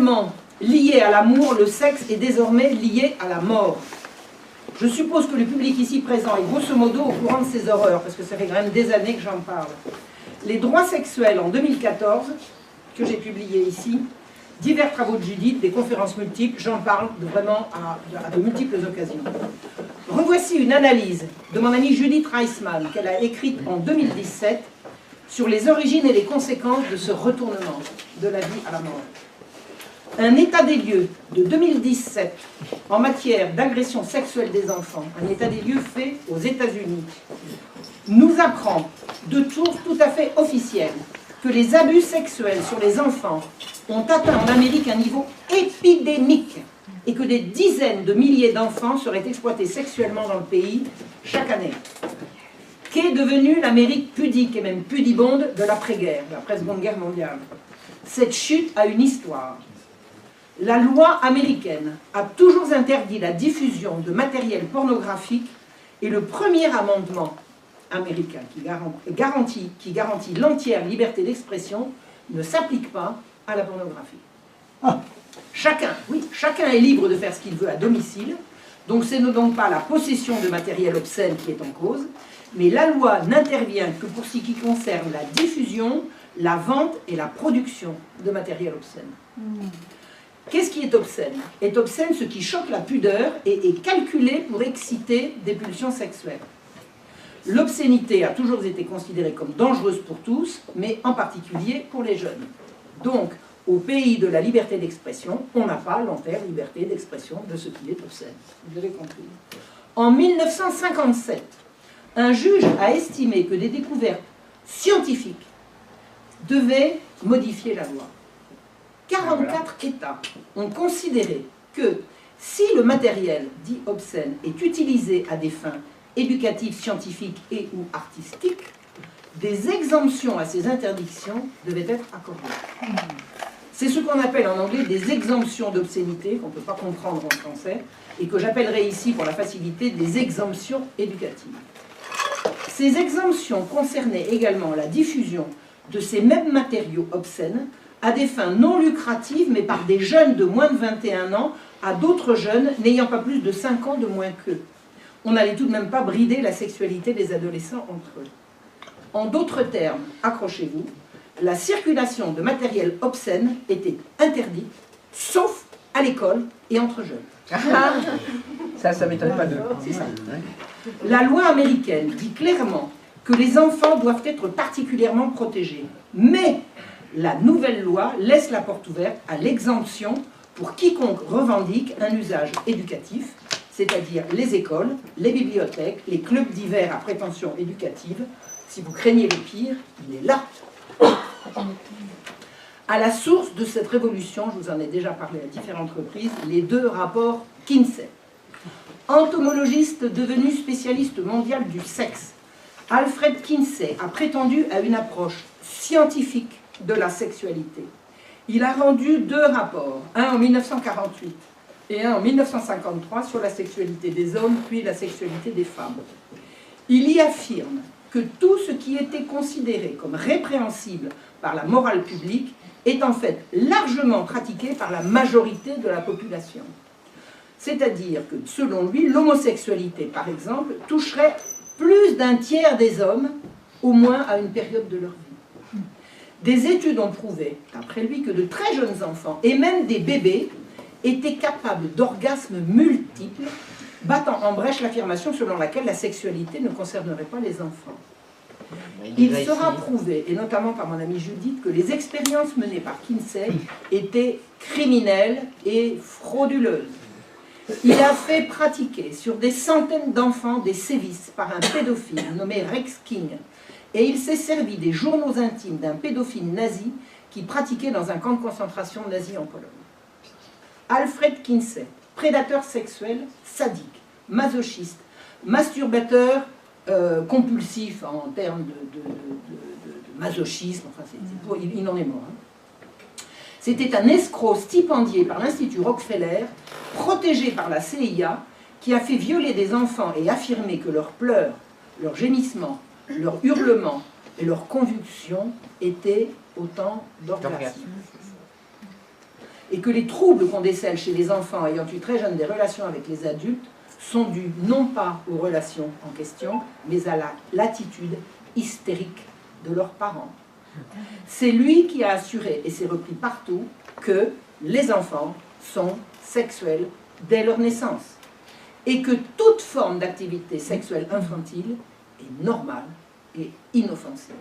Initialement lié à l'amour, le sexe est désormais lié à la mort. Je suppose que le public ici présent est grosso modo au courant de ces horreurs, parce que ça fait quand même des années que j'en parle. Les droits sexuels en 2014, que j'ai publié ici, divers travaux de Judith, des conférences multiples, j'en parle vraiment à de multiples occasions. Revoici une analyse de mon amie Judith Reisman, qu'elle a écrite en 2017, sur les origines et les conséquences de ce retournement de la vie à la mort. Un état des lieux de 2017 en matière d'agression sexuelle des enfants, un état des lieux fait aux États-Unis, nous apprend de sources tout à fait officielles que les abus sexuels sur les enfants ont atteint en Amérique un niveau épidémique et que des dizaines de milliers d'enfants seraient exploités sexuellement dans le pays chaque année. Qu'est devenue l'Amérique pudique et même pudibonde de l'après-guerre, de la Seconde Guerre mondiale? Cette chute a une histoire. La loi américaine a toujours interdit la diffusion de matériel pornographique et le premier amendement américain qui garantit l'entière liberté d'expression ne s'applique pas à la pornographie. Chacun est libre de faire ce qu'il veut à domicile, donc ce n'est donc pas la possession de matériel obscène qui est en cause, mais la loi n'intervient que pour ce qui concerne la diffusion, la vente et la production de matériel obscène. Qu'est-ce qui est obscène? Est obscène ce qui choque la pudeur et est calculé pour exciter des pulsions sexuelles. L'obscénité a toujours été considérée comme dangereuse pour tous, mais en particulier pour les jeunes. Donc, au pays de la liberté d'expression, on n'a pas l'entière liberté d'expression de ce qui est obscène. Vous avez compris. En 1957, un juge a estimé que des découvertes scientifiques devaient modifier la loi. 44 États ont considéré que si le matériel dit obscène est utilisé à des fins éducatives, scientifiques et ou artistiques, des exemptions à ces interdictions devaient être accordées. C'est ce qu'on appelle en anglais des exemptions d'obscénité, qu'on ne peut pas comprendre en français, et que j'appellerai ici, pour la facilité, des exemptions éducatives. Ces exemptions concernaient également la diffusion de ces mêmes matériaux obscènes à des fins non lucratives, mais par des jeunes de moins de 21 ans, à d'autres jeunes n'ayant pas plus de 5 ans de moins qu'eux. On n'allait tout de même pas brider la sexualité des adolescents entre eux. En d'autres termes, accrochez-vous, la circulation de matériel obscène était interdite, sauf à l'école et entre jeunes. Ça m'étonne pas d'eux. C'est ça. La loi américaine dit clairement que les enfants doivent être particulièrement protégés, mais la nouvelle loi laisse la porte ouverte à l'exemption pour quiconque revendique un usage éducatif, c'est-à-dire les écoles, les bibliothèques, les clubs d'hiver à prétention éducative. Si vous craignez le pire, il est là. À la source de cette révolution, je vous en ai déjà parlé à différentes reprises, les deux rapports Kinsey. Entomologiste devenu spécialiste mondial du sexe, Alfred Kinsey a prétendu à une approche scientifique de la sexualité. Il a rendu deux rapports, un en 1948 et un en 1953 sur la sexualité des hommes, puis la sexualité des femmes. Il y affirme que tout ce qui était considéré comme répréhensible par la morale publique est en fait largement pratiqué par la majorité de la population. C'est-à-dire que, selon lui, l'homosexualité, par exemple, toucherait plus d'un tiers des hommes, au moins à une période de leur vie. Des études ont prouvé, d'après lui, que de très jeunes enfants, et même des bébés, étaient capables d'orgasmes multiples, battant en brèche l'affirmation selon laquelle la sexualité ne concernerait pas les enfants. Il sera prouvé, et notamment par mon amie Judith, que les expériences menées par Kinsey étaient criminelles et frauduleuses. Il a fait pratiquer sur des centaines d'enfants des sévices par un pédophile nommé Rex King, et il s'est servi des journaux intimes d'un pédophile nazi qui pratiquait dans un camp de concentration nazi en Pologne. Alfred Kinsey, prédateur sexuel, sadique, masochiste, masturbateur compulsif en termes de masochisme, enfin, il en est mort. Hein. C'était un escroc stipendié par l'Institut Rockefeller, protégé par la CIA, qui a fait violer des enfants et affirmer que leurs pleurs, leurs gémissements, leurs hurlements et leurs convulsions étaient autant d'orgasmes. et que les troubles qu'on décèle chez les enfants ayant eu très jeunes des relations avec les adultes sont dus non pas aux relations en question, mais à l'attitude hystérique de leurs parents. C'est lui qui a assuré, et c'est repris partout, que les enfants sont sexuels dès leur naissance et que toute forme d'activité sexuelle infantile est normale et inoffensive.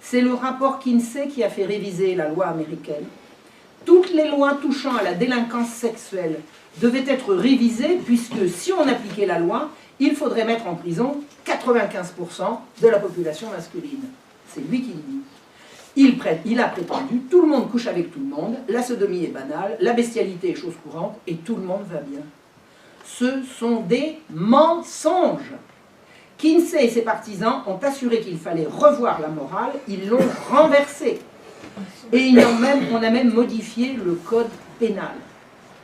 C'est le rapport Kinsey qui a fait réviser la loi américaine. Toutes les lois touchant à la délinquance sexuelle devaient être révisées puisque si on appliquait la loi, il faudrait mettre en prison 95% de la population masculine. C'est lui qui le dit. Il a prétendu, tout le monde couche avec tout le monde, la sodomie est banale, la bestialité est chose courante et tout le monde va bien. Ce sont des mensonges. Kinsey et ses partisans ont assuré qu'il fallait revoir la morale, ils l'ont renversée. Et on a même modifié le code pénal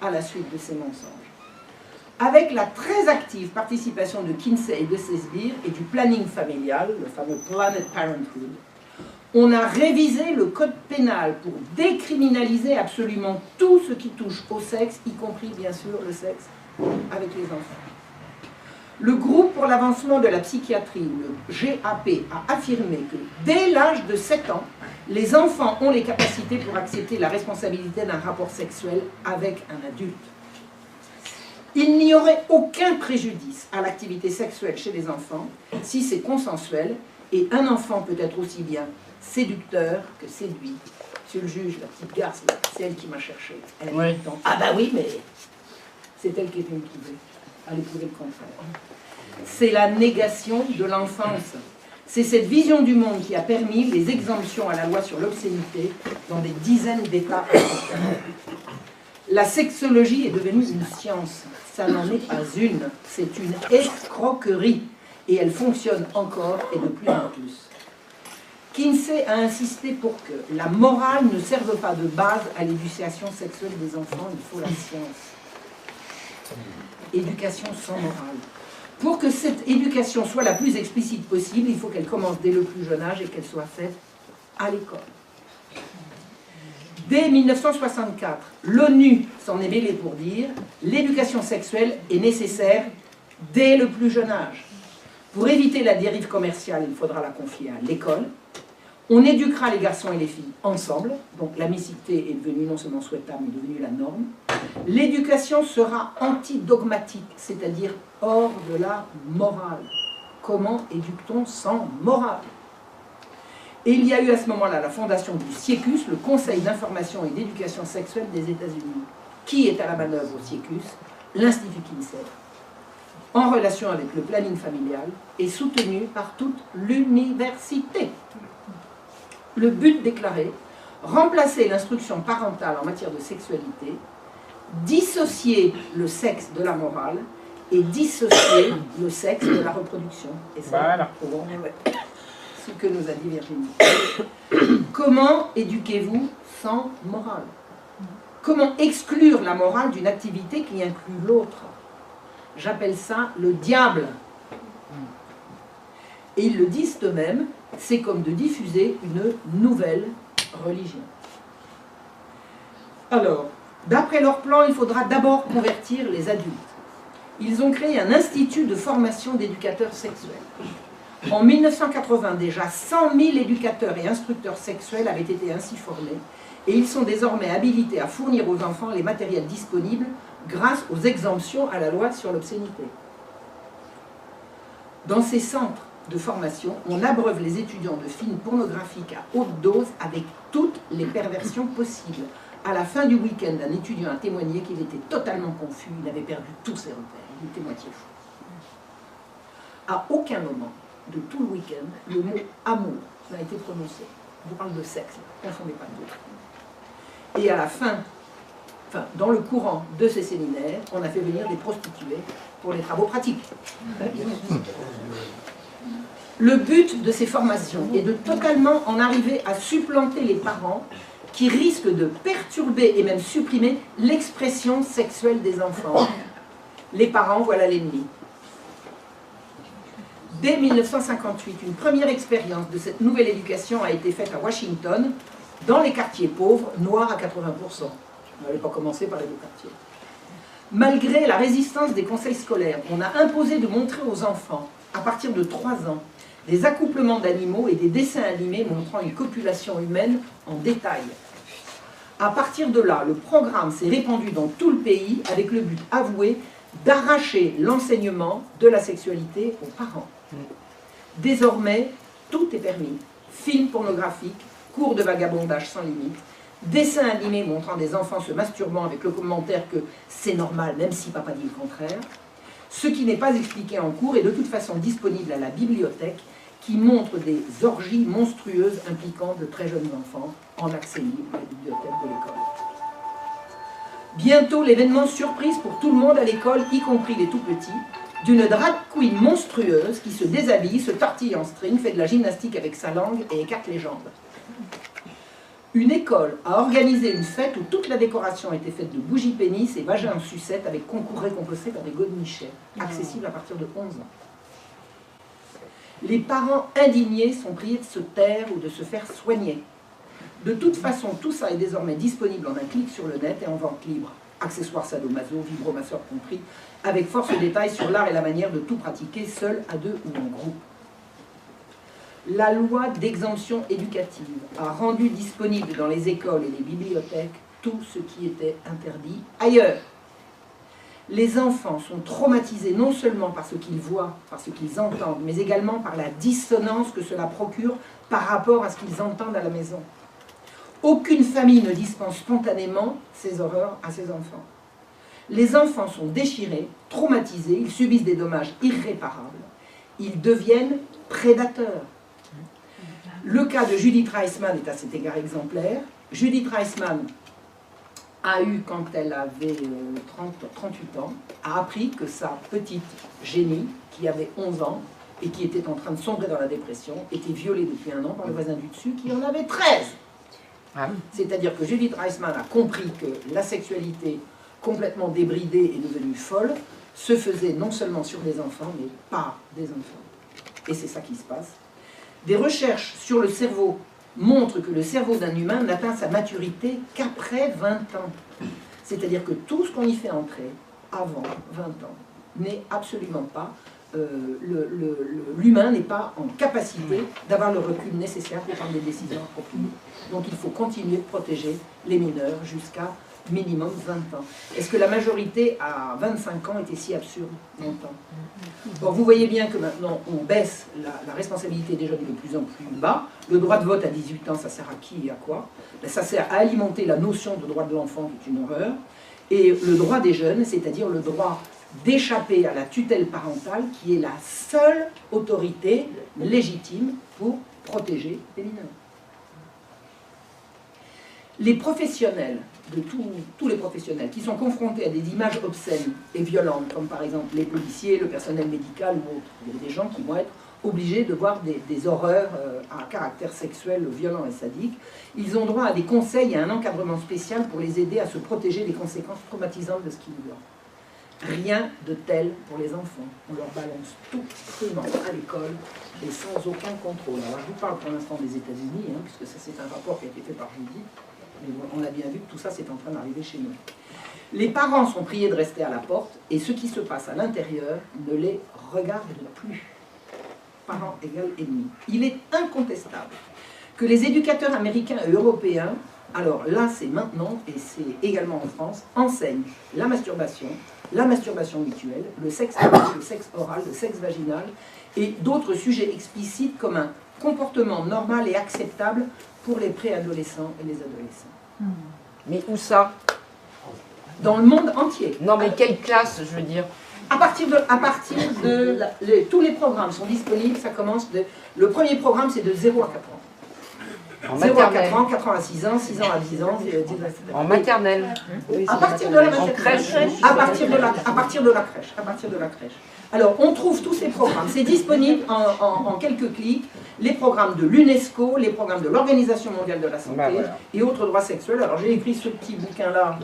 à la suite de ces mensonges. Avec la très active participation de Kinsey et de ses sbires et du planning familial, le fameux Planned Parenthood, on a révisé le code pénal pour décriminaliser absolument tout ce qui touche au sexe, y compris bien sûr le sexe avec les enfants. Le groupe pour l'avancement de la psychiatrie, le GAP, a affirmé que dès l'âge de 7 ans, les enfants ont les capacités pour accepter la responsabilité d'un rapport sexuel avec un adulte. Il n'y aurait aucun préjudice à l'activité sexuelle chez les enfants si c'est consensuel, et un enfant peut être aussi bien séducteur que séduit. Monsieur le juge, la petite garce, c'est elle qui m'a cherché. Elle a dit, ah bah oui, mais c'est elle qui est venue me trouver. Allez prouver le contraire. C'est la négation de l'enfance. C'est cette vision du monde qui a permis les exemptions à la loi sur l'obscénité dans des dizaines d'États africains. La sexologie est devenue une science. Ça n'en est pas une. C'est une escroquerie. Et elle fonctionne encore et de plus en plus. Kinsey a insisté pour que la morale ne serve pas de base à l'éducation sexuelle des enfants. Il faut la science. Éducation sans morale. Pour que cette éducation soit la plus explicite possible, il faut qu'elle commence dès le plus jeune âge et qu'elle soit faite à l'école. Dès 1964, l'ONU s'en est mêlée pour dire « l'éducation sexuelle est nécessaire dès le plus jeune âge. Pour éviter la dérive commerciale, il faudra la confier à l'école. On éduquera les garçons et les filles ensemble, donc la mixité est devenue non seulement souhaitable, mais devenue la norme. L'éducation sera antidogmatique, c'est-à-dire hors de la morale. Comment éduque-t-on sans morale? Et il y a eu à ce moment-là la fondation du CIECUS, le Conseil d'information et d'éducation sexuelle des États-Unis. Qui est à la manœuvre au CIECUS? L'Institut Kinsey, en relation avec le planning familial et soutenu par toute l'université. Le but déclaré, remplacer l'instruction parentale en matière de sexualité, dissocier le sexe de la morale et dissocier le sexe de la reproduction. Et ça, voilà. Ce que nous a dit Virginie. Comment éduquez-vous sans morale? Comment exclure la morale d'une activité qui inclut l'autre? J'appelle ça le diable. Et ils le disent eux-mêmes, c'est comme de diffuser une nouvelle religion. Alors, d'après leur plan, il faudra d'abord convertir les adultes. Ils ont créé un institut de formation d'éducateurs sexuels. En 1980, déjà 100 000 éducateurs et instructeurs sexuels avaient été ainsi formés, et ils sont désormais habilités à fournir aux enfants les matériels disponibles grâce aux exemptions à la loi sur l'obscénité. Dans ces centres de formation, on abreuve les étudiants de films pornographiques à haute dose avec toutes les perversions possibles. À la fin du week-end, un étudiant a témoigné qu'il était totalement confus, il avait perdu tous ses repères, il était moitié fou. À aucun moment de tout le week-end, le mot amour n'a été prononcé. On vous parle de sexe, ne confondez pas deux. Et à la fin, dans le courant de ces séminaires, on a fait venir des prostituées pour les travaux pratiques. Le but de ces formations est de totalement en arriver à supplanter les parents qui risquent de perturber et même supprimer l'expression sexuelle des enfants. Les parents, voilà l'ennemi. Dès 1958, une première expérience de cette nouvelle éducation a été faite à Washington Dans les quartiers pauvres, noirs à 80%. On n'allait pas commencer par les beaux quartiers. Malgré la résistance des conseils scolaires, on a imposé de montrer aux enfants, à partir de 3 ans, des accouplements d'animaux et des dessins animés montrant une copulation humaine en détail. À partir de là, le programme s'est répandu dans tout le pays avec le but avoué d'arracher l'enseignement de la sexualité aux parents. Désormais, tout est permis. Films pornographiques, cours de vagabondage sans limite, dessins animés montrant des enfants se masturbant avec le commentaire que c'est normal, même si papa dit le contraire. Ce qui n'est pas expliqué en cours est de toute façon disponible à la bibliothèque, qui montre des orgies monstrueuses impliquant de très jeunes enfants en accès libre à la bibliothèque de l'école. Bientôt, l'événement surprise pour tout le monde à l'école, y compris les tout-petits, d'une drag queen monstrueuse qui se déshabille, se tortille en string, fait de la gymnastique avec sa langue et écarte les jambes. Une école a organisé une fête où toute la décoration était faite de bougies pénis et vagins en sucette avec concours récompensés par des godemichets, accessibles à partir de 11 ans. Les parents indignés sont priés de se taire ou de se faire soigner. De toute façon, tout ça est désormais disponible en un clic sur le net et en vente libre. Accessoires sadomaso, vibromasseurs compris, avec force détail sur l'art et la manière de tout pratiquer seul, à deux ou en groupe. La loi d'exemption éducative a rendu disponible dans les écoles et les bibliothèques tout ce qui était interdit ailleurs. Les enfants sont traumatisés non seulement par ce qu'ils voient, par ce qu'ils entendent, mais également par la dissonance que cela procure par rapport à ce qu'ils entendent à la maison. Aucune famille ne dispense spontanément ces horreurs à ses enfants. Les enfants sont déchirés, traumatisés, ils subissent des dommages irréparables. Ils deviennent prédateurs. Le cas de Judith Reisman est à cet égard exemplaire. Judith Reisman a eu, quand elle avait 38 ans, a appris que sa petite Jenny, qui avait 11 ans et qui était en train de sombrer dans la dépression, était violée depuis 1 an par le voisin du dessus qui en avait 13. C'est-à-dire que Judith Reisman a compris que la sexualité complètement débridée et devenue folle se faisait non seulement sur des enfants, mais par des enfants. Et c'est ça qui se passe. Des recherches sur le cerveau montrent que le cerveau d'un humain n'atteint sa maturité qu'après 20 ans. C'est-à-dire que tout ce qu'on y fait entrer avant 20 ans n'est absolument pas... l'humain n'est pas en capacité d'avoir le recul nécessaire pour prendre des décisions appropriées. Donc il faut continuer de protéger les mineurs jusqu'à minimum 20 ans. Est-ce que la majorité à 25 ans était si absurde longtemps? Bon, vous voyez bien que maintenant on baisse la responsabilité des jeunes de plus en plus bas. Le droit de vote à 18 ans, ça sert à qui et à quoi? Ça sert à alimenter la notion de droit de l'enfant, qui est une horreur. Et le droit des jeunes, c'est-à-dire le droit d'échapper à la tutelle parentale, qui est la seule autorité légitime pour protéger les mineurs. Les professionnels, tous les professionnels qui sont confrontés à des images obscènes et violentes, comme par exemple les policiers, le personnel médical ou autres, il y a des gens qui vont être obligés de voir des horreurs à caractère sexuel violent et sadique. Ils ont droit à des conseils et à un encadrement spécial pour les aider à se protéger des conséquences traumatisantes de ce qu'ils voient. Rien de tel pour les enfants. On leur balance tout crûment à l'école et sans aucun contrôle. Alors je vous parle pour l'instant des États-Unis, puisque ça c'est un rapport qui a été fait par Judith, mais on a bien vu que tout ça c'est en train d'arriver chez nous. Les parents sont priés de rester à la porte et ce qui se passe à l'intérieur ne les regarde plus. Parents égale ennemis. Il est incontestable que les éducateurs américains et européens, alors là c'est maintenant et c'est également en France, enseignent la masturbation mutuelle, le sexe oral, le sexe vaginal et d'autres sujets explicites comme un comportement normal et acceptable pour les préadolescents et les adolescents. Mais où ça? Dans le monde entier. Non mais quelle classe, je veux dire? À partir de tous les programmes sont disponibles, ça commence le premier programme c'est de 0 à 4 ans. En 0 à 4 maternelle. ans, 4 ans à 6 ans, 6 ans à 10 ans, 10 ans, etc. En maternelle. À partir de la En crèche. à partir de la crèche. Alors, on trouve tous ces programmes. C'est disponible en quelques clics. Les programmes de l'UNESCO, les programmes de l'Organisation mondiale de la santé et autres droits sexuels. Alors, j'ai écrit ce petit bouquin-là.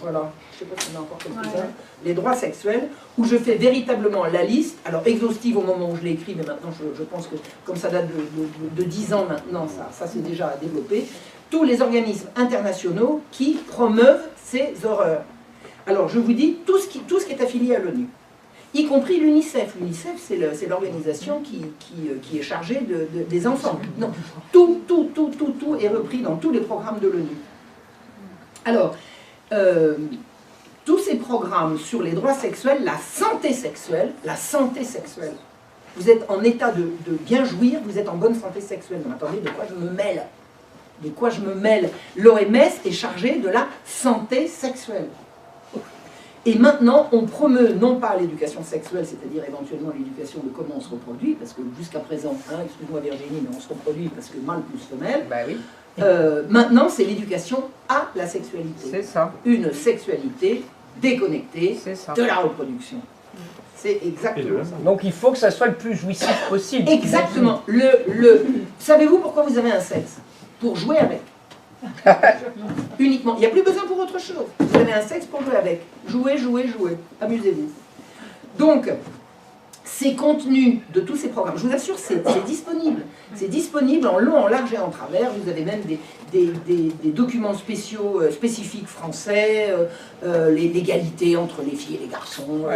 Voilà, je ne sais pas si on a encore quelques-uns. Les droits sexuels, où je fais véritablement la liste. Alors, exhaustive au moment où je l'ai écrit, mais maintenant, je pense que comme ça date de 10 ans maintenant, ça s'est déjà développé. Tous les organismes internationaux qui promeuvent ces horreurs. Alors, je vous dis tout ce qui est affilié à l'ONU, y compris l'UNICEF. L'UNICEF, c'est l'organisation qui est chargée des enfants. Non, tout est repris dans tous les programmes de l'ONU. Alors, tous ces programmes sur les droits sexuels, la santé sexuelle, vous êtes en état de bien jouir, vous êtes en bonne santé sexuelle. Mais attendez, de quoi je me mêle? De quoi je me mêle? L'OMS est chargée de la santé sexuelle. Et maintenant, on promeut non pas l'éducation sexuelle, c'est-à-dire éventuellement l'éducation de comment on se reproduit, parce que jusqu'à présent, excuse-moi Virginie, mais on se reproduit parce que mâle plus femelle. Bah oui. Maintenant, c'est l'éducation à la sexualité. C'est ça. Une sexualité déconnectée de la reproduction. C'est exactement ça. Donc il faut que ça soit le plus jouissif possible. Exactement. Savez-vous pourquoi vous avez un sexe? Pour jouer avec. Uniquement. Il n'y a plus besoin pour autre chose. Vous avez un sexe pour jouer avec. Jouez. Amusez-vous. Donc, ces contenus de tous ces programmes, je vous assure, c'est disponible. C'est disponible en long, en large et en travers. Vous avez même des documents spéciaux, spécifiques français, l'égalité entre les filles et les garçons,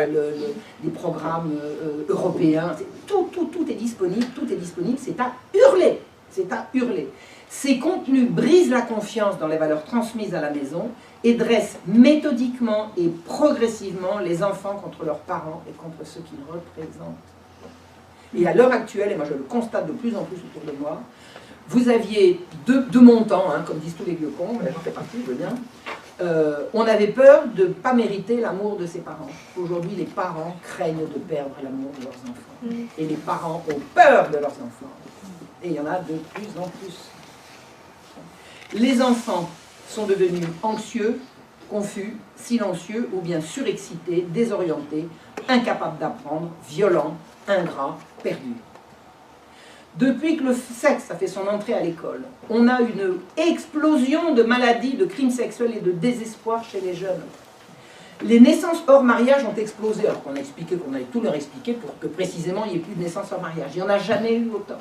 les programmes européens. Tout est disponible, c'est à hurler. C'est à hurler. Ces contenus brisent la confiance dans les valeurs transmises à la maison et dressent méthodiquement et progressivement les enfants contre leurs parents et contre ceux qu'ils représentent. Et à l'heure actuelle, et moi je le constate de plus en plus autour de moi, vous aviez de mon temps, comme disent tous les vieux cons, j'en fais partie, je veux bien, on avait peur de ne pas mériter l'amour de ses parents. Aujourd'hui, les parents craignent de perdre l'amour de leurs enfants. Et les parents ont peur de leurs enfants. Et il y en a de plus en plus. Les enfants sont devenus anxieux, confus, silencieux ou bien surexcités, désorientés, incapables d'apprendre, violents, ingrats, perdus. Depuis que le sexe a fait son entrée à l'école, on a une explosion de maladies, de crimes sexuels et de désespoir chez les jeunes. Les naissances hors mariage ont explosé, alors qu'on avait tout leur expliqué pour que précisément il n'y ait plus de naissances hors mariage. Il n'y en a jamais eu autant.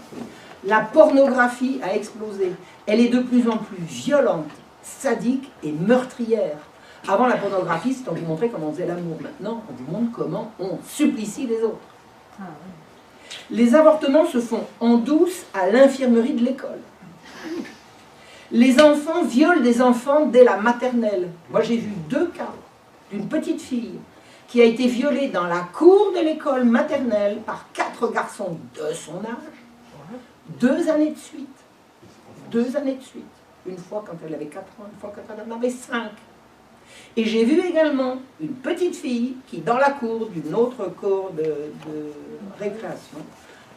La pornographie a explosé. Elle est de plus en plus violente, sadique et meurtrière. Avant la pornographie, c'est on vous montrait comment on faisait l'amour. Maintenant, on vous montre comment on supplicie les autres. Les avortements se font en douce à l'infirmerie de l'école. Les enfants violent des enfants dès la maternelle. Moi, j'ai vu 2 cas d'une petite fille qui a été violée dans la cour de l'école maternelle par 4 garçons de son âge. 2 années de suite. 2 années de suite. Une fois quand elle avait 4 ans, une fois quand elle en avait 5. Et j'ai vu également une petite fille qui, dans la cour d'une autre cour de récréation,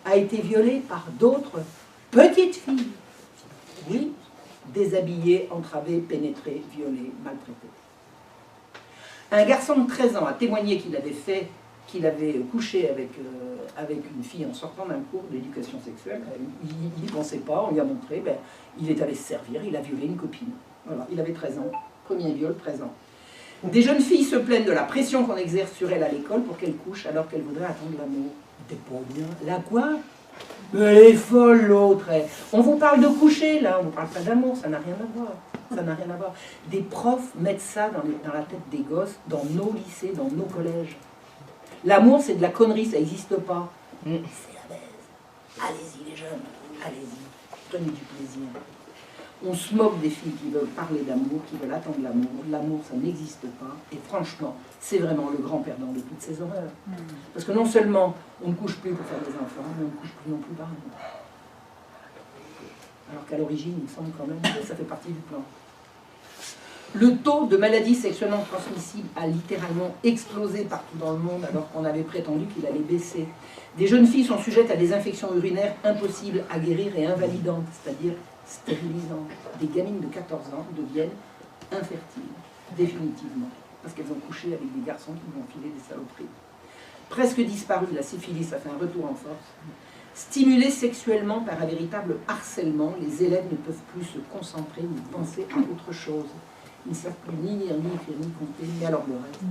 a été violée par d'autres petites filles. Oui, déshabillées, entravées, pénétrées, violées, maltraitées. Un garçon de 13 ans a témoigné qu'il avait couché avec une fille en sortant d'un cours d'éducation sexuelle. Il n'y pensait pas, on lui a montré, il est allé se servir, il a violé une copine. Voilà, il avait 13 ans, premier viol, 13 ans. Des jeunes filles se plaignent de la pression qu'on exerce sur elles à l'école pour qu'elles couchent alors qu'elles voudraient attendre l'amour. T'es pas bien. La quoi? Elle est folle l'autre. On vous parle de coucher là, on ne parle pas d'amour, ça n'a rien à voir. Ça n'a rien à voir. Des profs mettent ça dans la tête des gosses, dans nos lycées, dans nos collèges. L'amour, c'est de la connerie, ça n'existe pas. C'est la baise. Allez-y les jeunes, allez-y. Prenez du plaisir. On se moque des filles qui veulent parler d'amour, qui veulent attendre l'amour. L'amour, ça n'existe pas. Et franchement, c'est vraiment le grand perdant de toutes ces horreurs. Parce que non seulement on ne couche plus pour faire des enfants, mais on ne couche plus non plus par amour. Alors qu'à l'origine, il me semble quand même que ça fait partie du plan. Le taux de maladies sexuellement transmissibles a littéralement explosé partout dans le monde alors qu'on avait prétendu qu'il allait baisser. Des jeunes filles sont sujettes à des infections urinaires impossibles à guérir et invalidantes, c'est-à-dire stérilisantes. Des gamines de 14 ans deviennent infertiles, définitivement, parce qu'elles ont couché avec des garçons qui lui ont filé des saloperies. presque disparu, la syphilis a fait un retour en force. Stimulés sexuellement par un véritable harcèlement, les élèves ne peuvent plus se concentrer ni penser à autre chose. Ils ne savent plus ni lire, ni écrire, ni compter, mais alors le reste.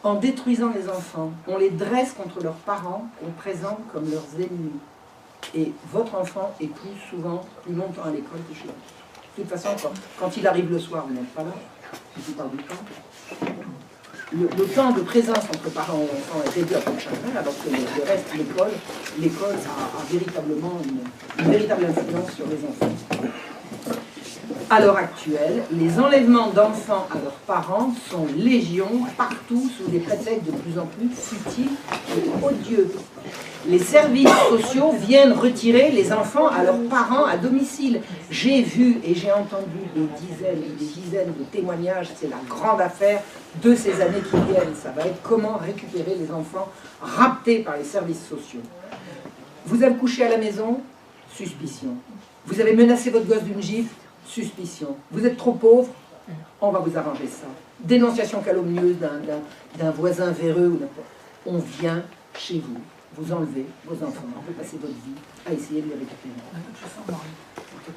En détruisant les enfants, on les dresse contre leurs parents qu'on présente comme leurs ennemis. Et votre enfant est plus longtemps à l'école que chez vous. De toute façon, quand il arrive le soir, vous n'êtes pas là, la plupart du temps. Le temps de présence entre parents et enfants est réduit à peu de chagrin, alors que le reste, l'école a véritablement une véritable influence sur les enfants. À l'heure actuelle, les enlèvements d'enfants à leurs parents sont légion partout sous des prétextes de plus en plus futiles et odieux. Les services sociaux viennent retirer les enfants à leurs parents à domicile. J'ai vu et j'ai entendu des dizaines de témoignages. C'est la grande affaire de ces années qui viennent. Ça va être comment récupérer les enfants raptés par les services sociaux. Vous avez couché à la maison, suspicion. Vous avez menacé votre gosse d'une gifle, suspicion. Vous êtes trop pauvre, on va vous arranger ça. Dénonciation calomnieuse d'un voisin véreux ou n'importe. On vient chez vous. Vous enlevez vos enfants, vous passez votre vie à essayer de les récupérer.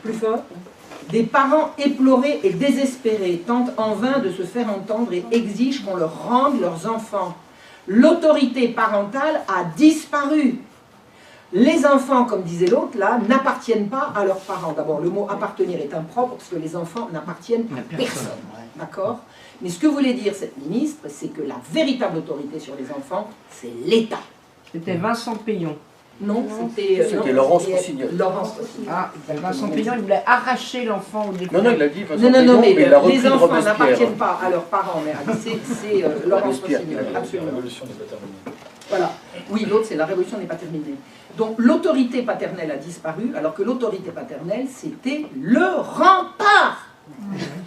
Plus fort. Des parents éplorés et désespérés tentent en vain de se faire entendre et exigent qu'on leur rende leurs enfants. L'autorité parentale a disparu. Les enfants, comme disait l'autre, là, n'appartiennent pas à leurs parents. D'abord, le mot appartenir est impropre parce que les enfants n'appartiennent à personne. D'accord ? Mais ce que voulait dire cette ministre, c'est que la véritable autorité sur les enfants, c'est l'État. C'était Vincent Payon. Non, c'était Laurence Rossignol. Laurence Rossignol. Ah, Vincent Payon, il voulait arracher l'enfant au départ. Non, il a dit Vincent Non, Payon, mais il a repris les enfants Robespierre. n'appartiennent pas à leurs parents, mais c'est Laurence Rossignol, absolument. La révolution n'est pas terminée. Voilà. Oui, l'autre, c'est la révolution n'est pas terminée. Donc l'autorité paternelle a disparu, alors que l'autorité paternelle, c'était le rempart.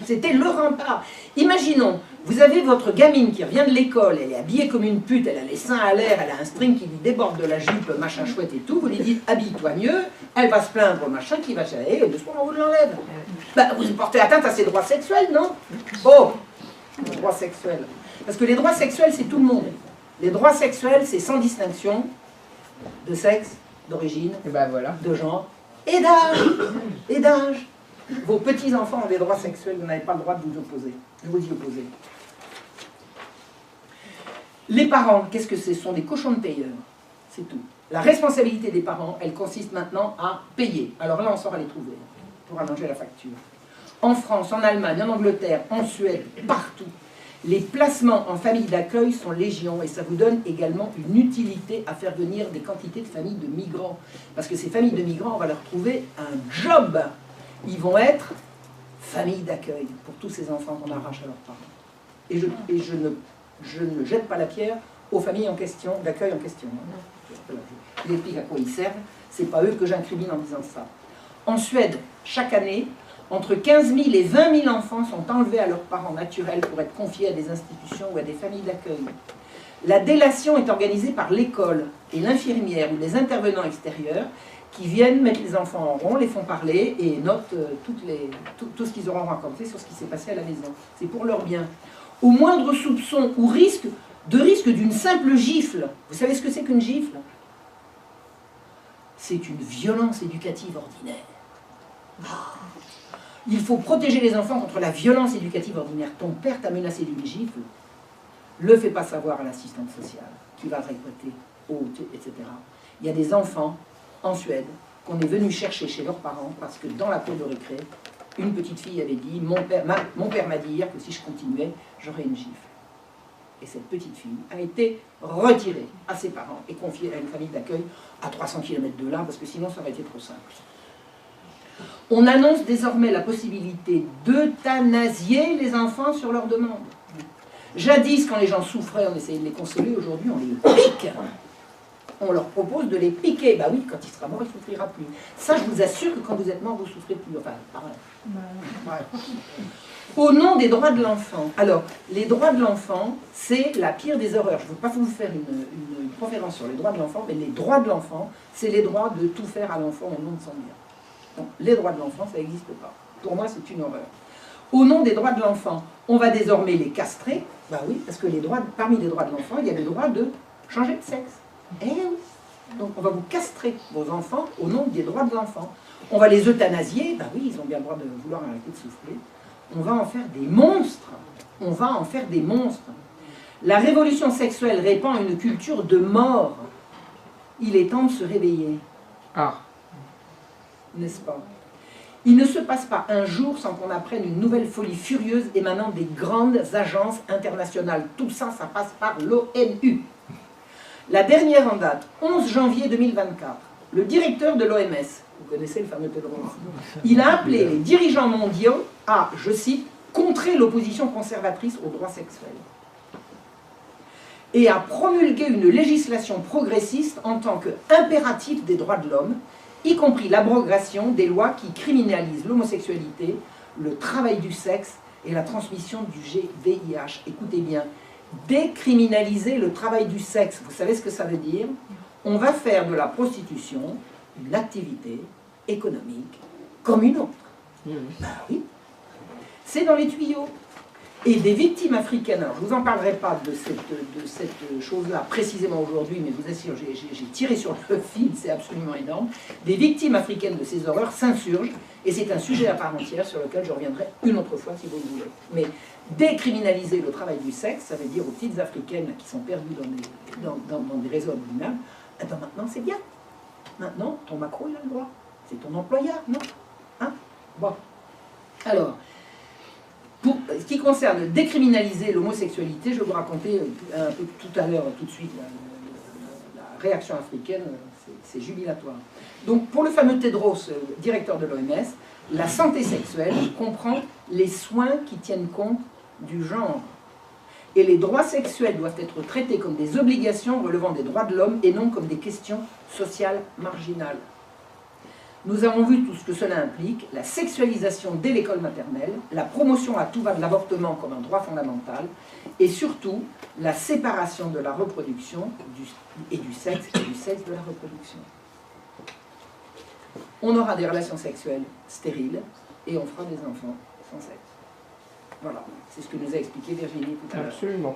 C'était le rempart. Imaginons, vous avez votre gamine qui revient de l'école, elle est habillée comme une pute, elle a les seins à l'air, elle a un string qui lui déborde de la jupe, machin chouette et tout, vous lui dites habille-toi mieux, elle va se plaindre au machin qui va se dire, de ce moment on vous l'enlève. Bah, vous portez atteinte à ses droits sexuels, non? Oh, les droits sexuels. Parce que les droits sexuels, c'est tout le monde. Les droits sexuels, c'est sans distinction de sexe, d'origine, Et ben voilà. de genre et d'âge. Et d'âge. Vos petits-enfants ont des droits sexuels, vous n'avez pas le droit de vous opposer, de vous y opposer. Les parents, qu'est-ce que c'est? Ce sont des cochons de payeurs, c'est tout. La responsabilité des parents, elle consiste maintenant à payer. Alors là, on saura les trouver pour allonger la facture. En France, en Allemagne, en Angleterre, en Suède, partout, les placements en famille d'accueil sont légion et ça vous donne également une utilité à faire venir des quantités de familles de migrants. Parce que ces familles de migrants, on va leur trouver un job. Ils vont être famille d'accueil pour tous ces enfants qu'on arrache à leurs parents. Et je ne jette pas la pierre aux familles en question, d'accueil en question. Je vous explique à quoi ils servent. C'est pas eux que j'incrimine en disant ça. En Suède, chaque année, entre 15 000 et 20 000 enfants sont enlevés à leurs parents naturels pour être confiés à des institutions ou à des familles d'accueil. La délation est organisée par l'école et l'infirmière ou les intervenants extérieurs qui viennent mettre les enfants en rond, les font parler et notent tout ce qu'ils auront raconté sur ce qui s'est passé à la maison. C'est pour leur bien. Au moindre soupçon ou risque d'une simple gifle, vous savez ce que c'est qu'une gifle? C'est une violence éducative ordinaire. Il faut protéger les enfants contre la violence éducative ordinaire. Ton père t'a menacé d'une gifle, le fais pas savoir à l'assistante sociale qui va récolter, etc. Il y a des enfants en Suède qu'on est venu chercher chez leurs parents parce que dans la cour de récré, une petite fille avait dit mon père m'a dit hier que si je continuais, j'aurais une gifle. Et cette petite fille a été retirée à ses parents et confiée à une famille d'accueil à 300 km de là, parce que sinon ça aurait été trop simple. On annonce désormais la possibilité d'euthanasier les enfants sur leur demande. Jadis, quand les gens souffraient, on essayait de les consoler, aujourd'hui on les pique. On leur propose de les piquer. Bah oui, quand il sera mort, il ne souffrira plus. Ça, je vous assure que quand vous êtes mort, vous ne souffrez plus. Enfin, pareil. Ouais. Au nom des droits de l'enfant. Alors, les droits de l'enfant, c'est la pire des horreurs. Je ne veux pas vous faire une conférence sur les droits de l'enfant, mais les droits de l'enfant, c'est les droits de tout faire à l'enfant au nom de son bien. Donc, les droits de l'enfant, ça n'existe pas. Pour moi, c'est une horreur. Au nom des droits de l'enfant, on va désormais les castrer. Bah oui, parce que parmi les droits de l'enfant, il y a le droit de changer de sexe. Eh oui. Donc on va vous castrer vos enfants au nom des droits de l'enfant. On va les euthanasier. Bah oui, ils ont bien le droit de vouloir arrêter de souffler. On va en faire des monstres. On va en faire des monstres. La révolution sexuelle répand une culture de mort. Il est temps de se réveiller. Ah. N'est-ce pas? Il ne se passe pas un jour sans qu'on apprenne une nouvelle folie furieuse émanant des grandes agences internationales. Tout ça, ça passe par l'ONU. La dernière en date, 11 janvier 2024, le directeur de l'OMS, vous connaissez le fameux Tedros, il a appelé les dirigeants mondiaux à, je cite, contrer l'opposition conservatrice aux droits sexuels et à promulguer une législation progressiste en tant qu'impératif des droits de l'homme, y compris l'abrogation des lois qui criminalisent l'homosexualité, le travail du sexe et la transmission du VIH. Écoutez bien, décriminaliser le travail du sexe, vous savez ce que ça veut dire? On va faire de la prostitution une activité économique comme une autre. Ben oui, c'est dans les tuyaux. Et des victimes africaines, alors je ne vous en parlerai pas de cette chose-là précisément aujourd'hui, mais vous assure, j'ai tiré sur le fil, c'est absolument énorme. Des victimes africaines de ces horreurs s'insurgent, et c'est un sujet à part entière sur lequel je reviendrai une autre fois si vous le voulez. Mais décriminaliser le travail du sexe, ça veut dire aux petites africaines qui sont perdues dans des réseaux abominables, eh ben maintenant c'est bien. Maintenant, ton macro, il a le droit. C'est ton employeur, non? Hein? Bon. Alors, pour ce qui concerne décriminaliser l'homosexualité, je vais vous raconter un peu tout à l'heure, tout de suite, la réaction africaine, c'est jubilatoire. Donc, pour le fameux Tedros, directeur de l'OMS, la santé sexuelle comprend les soins qui tiennent compte du genre. Et les droits sexuels doivent être traités comme des obligations relevant des droits de l'homme et non comme des questions sociales marginales. Nous avons vu tout ce que cela implique, la sexualisation dès l'école maternelle, la promotion à tout va de l'avortement comme un droit fondamental, et surtout la séparation de la reproduction et du sexe de la reproduction. On aura des relations sexuelles stériles et on fera des enfants sans sexe. Voilà, c'est ce que nous a expliqué Virginie tout à l'heure. Absolument.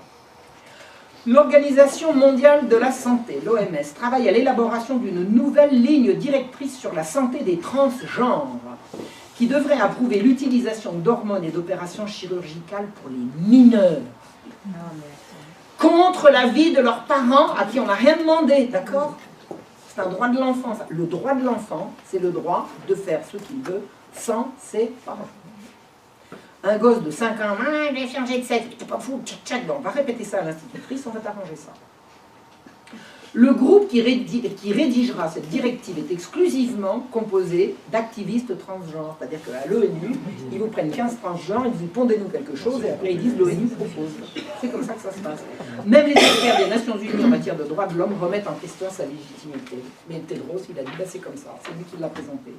L'Organisation mondiale de la santé, l'OMS, travaille à l'élaboration d'une nouvelle ligne directrice sur la santé des transgenres, qui devrait approuver l'utilisation d'hormones et d'opérations chirurgicales pour les mineurs, contre l'avis de leurs parents à qui on n'a rien demandé, d'accord? C'est un droit de l'enfant. Le droit de l'enfant, c'est le droit de faire ce qu'il veut sans ses parents. Un gosse de 5 ans, ah, je vais changer de sexe, t'es pas fou, tchac tchac, on va répéter ça à l'institutrice, on va t'arranger ça. Le groupe qui rédigera cette directive est exclusivement composé d'activistes transgenres, c'est-à-dire qu'à l'ONU, ils vous prennent 15 transgenres, ils vous disent pondez-nous quelque chose, et après ils disent l'ONU propose. C'est comme ça que ça se passe. Même les experts des Nations Unies en matière de droits de l'homme remettent en question sa légitimité. Mais Tedros, il a dit, bah, c'est comme ça, c'est lui qui l'a présenté.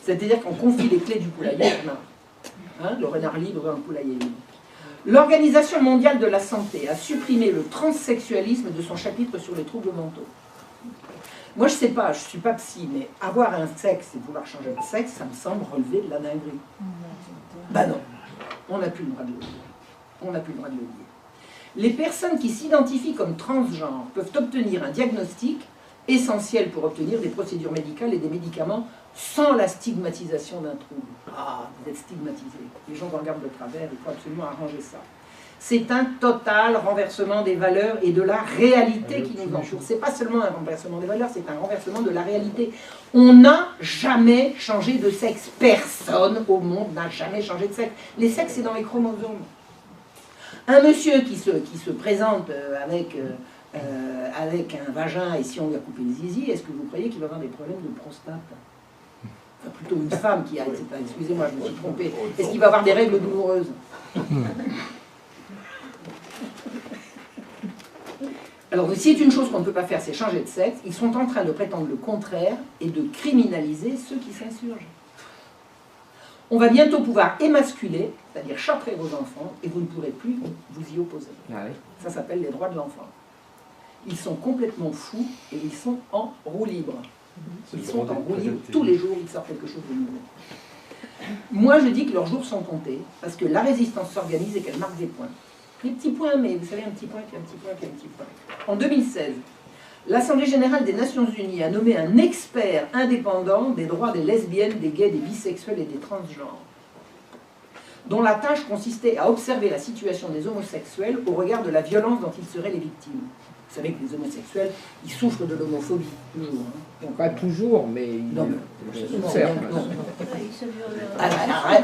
C'est-à-dire qu'on confie les clés du poulailler au renard. Hein, le renard libre et un poulailler libre. L'Organisation mondiale de la santé a supprimé le transsexualisme de son chapitre sur les troubles mentaux. Moi, je ne sais pas, je ne suis pas psy, mais avoir un sexe et vouloir changer de sexe, ça me semble relever de la dinguerie. Ben non, on n'a plus le droit de le dire. On n'a plus le droit de le dire. Les personnes qui s'identifient comme transgenres peuvent obtenir un diagnostic essentiel pour obtenir des procédures médicales et des médicaments sans la stigmatisation d'un trouble. Ah, vous êtes stigmatisé. Les gens vous regardent de travers, il faut absolument arranger ça. C'est un total renversement des valeurs et de la réalité qui nous entoure. C'est pas seulement un renversement des valeurs, c'est un renversement de la réalité. On n'a jamais changé de sexe. Personne au monde n'a jamais changé de sexe. Les sexes, c'est dans les chromosomes. Un monsieur qui se présente avec un vagin et si on lui a coupé le zizi, est-ce que vous croyez qu'il va avoir des problèmes de prostate? Enfin, plutôt une femme qui a... Excusez-moi, je me suis trompée. Est-ce qu'il va avoir des règles douloureuses? Alors, si c'est une chose qu'on ne peut pas faire, c'est changer de sexe. Ils sont en train de prétendre le contraire et de criminaliser ceux qui s'insurgent. On va bientôt pouvoir émasculer, c'est-à-dire châtrer vos enfants, et vous ne pourrez plus vous y opposer. Ah oui. Ça s'appelle les droits de l'enfant. Ils sont complètement fous et ils sont en roue libre. Ils sont en roue libre, tous les jours, ils sortent quelque chose de nouveau. Moi, je dis que leurs jours sont comptés, parce que la résistance s'organise et qu'elle marque des points. Des petits points, mais vous savez, un petit point, puis un petit point, puis un petit point. En 2016, l'Assemblée générale des Nations unies a nommé un expert indépendant des droits des lesbiennes, des gays, des bisexuels et des transgenres, dont la tâche consistait à observer la situation des homosexuels au regard de la violence dont ils seraient les victimes. Vous savez que les homosexuels, ils souffrent de l'homophobie, toujours. Hein. Bon, pas toujours, mais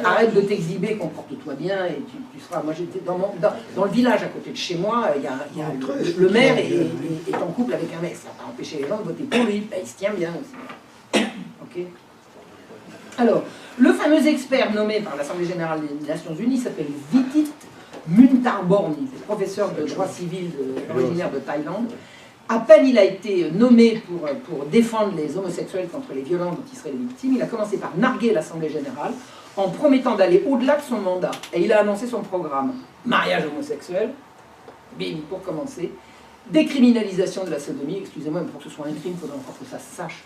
arrête de t'exhiber, comporte-toi bien, et tu seras... Moi, j'étais dans le village à côté de chez moi, le maire est en couple avec un mec. Ça n'a pas empêché les gens de voter pour lui, ben, il se tient bien aussi. Ok. Alors, le fameux expert nommé par l'Assemblée générale des Nations unies s'appelle Vitit Muntarborn, il est professeur de droit civil originaire de Thaïlande. À peine il a été nommé pour défendre les homosexuels contre les violences dont ils seraient les victimes, il a commencé par narguer l'Assemblée générale en promettant d'aller au-delà de son mandat. Et il a annoncé son programme. Mariage homosexuel, bim, pour commencer. Décriminalisation de la sodomie, excusez-moi, mais pour que ce soit un crime, il faudrait encore que ça se sache.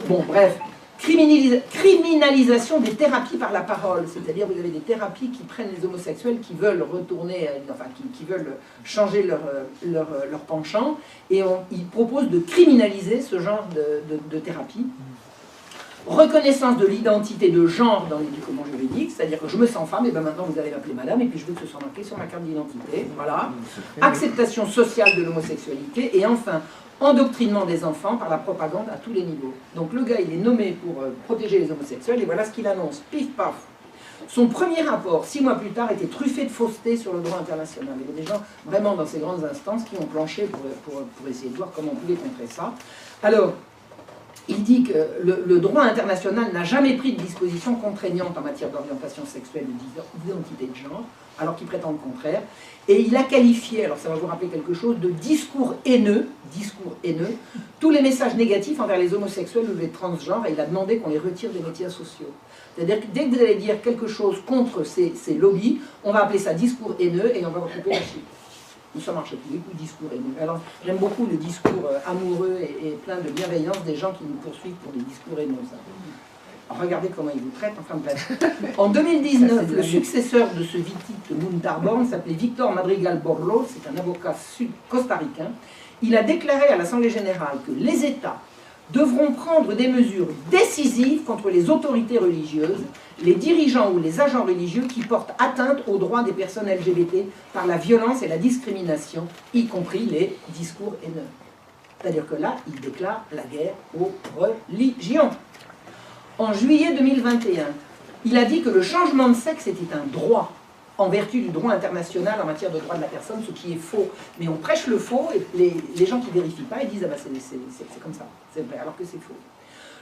Bon, bref. Criminalisation des thérapies par la parole, c'est-à-dire vous avez des thérapies qui prennent les homosexuels qui veulent retourner, enfin qui veulent changer leur penchant, et ils proposent de criminaliser ce genre de thérapie. Reconnaissance de l'identité de genre dans l'éducation juridique, c'est-à-dire que je me sens femme, et bien maintenant vous allez m'appeler madame, et puis je veux que ce soit marqué sur ma carte d'identité, voilà. Acceptation sociale de l'homosexualité, et enfin, endoctrinement des enfants par la propagande à tous les niveaux. Donc le gars, il est nommé pour protéger les homosexuels, et voilà ce qu'il annonce, pif paf. Son premier rapport, 6 mois plus tard, était truffé de fausseté sur le droit international. Il y avait des gens vraiment dans ces grandes instances qui ont planché pour essayer de voir comment on pouvait contrer ça. Alors, il dit que le droit international n'a jamais pris de dispositions contraignantes en matière d'orientation sexuelle ou d'identité de genre, alors qu'il prétend le contraire. Et il a qualifié, alors ça va vous rappeler quelque chose, de discours haineux, tous les messages négatifs envers les homosexuels ou les transgenres, et il a demandé qu'on les retire des médias sociaux. C'est-à-dire que dès que vous allez dire quelque chose contre ces lobbies, on va appeler ça discours haineux et on va recouper la suite. Ça ne marche plus, le discours haineux. Alors, j'aime beaucoup le discours amoureux et plein de bienveillance des gens qui nous poursuivent pour des discours haineux. Alors, regardez comment ils vous traitent, enfin bref. En 2019, le successeur de ce Vitit Muntarborn s'appelait Victor Madrigal Borlos, c'est un avocat costaricain. Il a déclaré à l'Assemblée générale que les États devront prendre des mesures décisives contre les autorités religieuses, les dirigeants ou les agents religieux qui portent atteinte aux droits des personnes LGBT par la violence et la discrimination, y compris les discours haineux. C'est-à-dire que là, il déclare la guerre aux religions. En juillet 2021, il a dit que le changement de sexe était un droit, en vertu du droit international en matière de droits de la personne, ce qui est faux. Mais on prêche le faux, et les gens qui ne vérifient pas, ils disent « Ah ben c'est comme ça, c'est vrai », alors que c'est faux.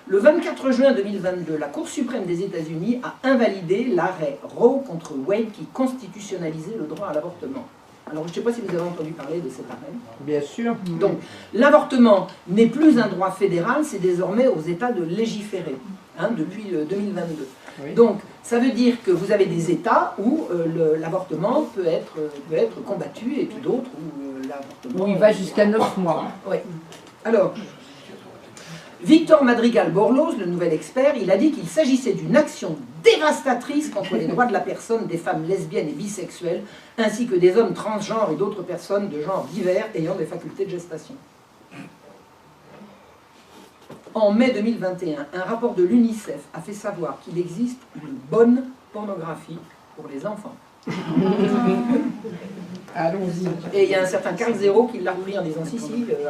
Le 24 juin 2022, la Cour suprême des États-Unis a invalidé l'arrêt Roe contre Wade qui constitutionnalisait le droit à l'avortement. Alors, je ne sais pas si vous avez entendu parler de cet arrêt. Bien sûr. Donc, l'avortement n'est plus un droit fédéral, c'est désormais aux États de légiférer, depuis 2022. Oui. Donc, ça veut dire que vous avez des États où l'avortement peut être combattu, et puis d'autres où l'avortement... Où il va jusqu'à 9 mois. Oui. Alors, Victor Madrigal Borlos, le nouvel expert, il a dit qu'il s'agissait d'une action dévastatrice contre les droits de la personne des femmes lesbiennes et bisexuelles, ainsi que des hommes transgenres et d'autres personnes de genre divers ayant des facultés de gestation. En mai 2021, un rapport de l'UNICEF a fait savoir qu'il existe une bonne pornographie pour les enfants. Allons-y. Et il y a un certain Carl Zero qui l'a repris en disant si,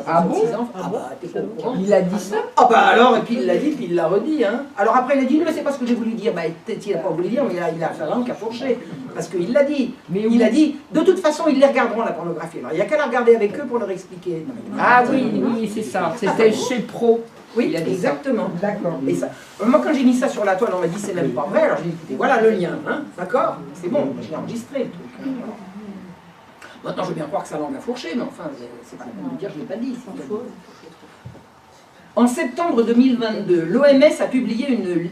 ah bon 6 ans. Ah bah, t'es pas au courant. Il a dit ça? Ah bah alors, et puis il l'a dit, puis il l'a redit. Hein. Alors après, il a dit, non, mais c'est pas ce que j'ai voulu dire. Bah, peut-être qu'il n'a pas voulu dire, mais il a fait la langue à fourcher. Parce qu'il l'a dit. Mais il a dit, de toute façon, ils les regarderont, la pornographie. Alors il n'y a qu'à la regarder avec eux pour leur expliquer. Ah oui, c'est ça. C'était chez Pro. Oui, exactement. D'accord. Et ça, moi, quand j'ai mis ça sur la toile, on m'a dit, c'est même pas vrai. Alors j'ai dit, écoutez, voilà le lien. Hein. D'accord? C'est bon, je l'ai enregistré, le truc. Voilà. Maintenant, je veux bien croire que sa langue a fourché, mais enfin, c'est pas la peine de dire, je ne l'ai pas dit. En septembre 2022, l'OMS a publié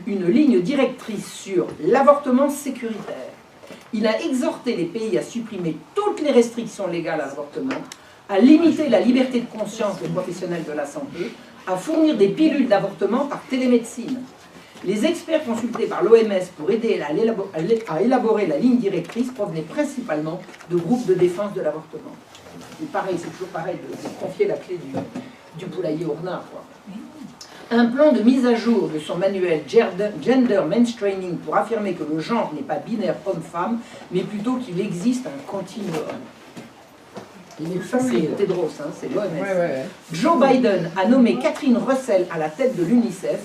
une ligne directrice sur l'avortement sécuritaire. Il a exhorté les pays à supprimer toutes les restrictions légales à l'avortement, à limiter la liberté de conscience des professionnels de la santé, à fournir des pilules d'avortement par télémédecine. Les experts consultés par l'OMS pour aider à élaborer la ligne directrice provenaient principalement de groupes de défense de l'avortement. Et pareil, c'est toujours pareil de confier la clé du poulailler au renard, quoi. Un plan de mise à jour de son manuel Gender Mainstreaming pour affirmer que le genre n'est pas binaire homme-femme, mais plutôt qu'il existe un continuum. Ça, c'est Tedros, hein, c'est l'OMS. Ouais. Joe Biden a nommé Catherine Russell à la tête de l'UNICEF.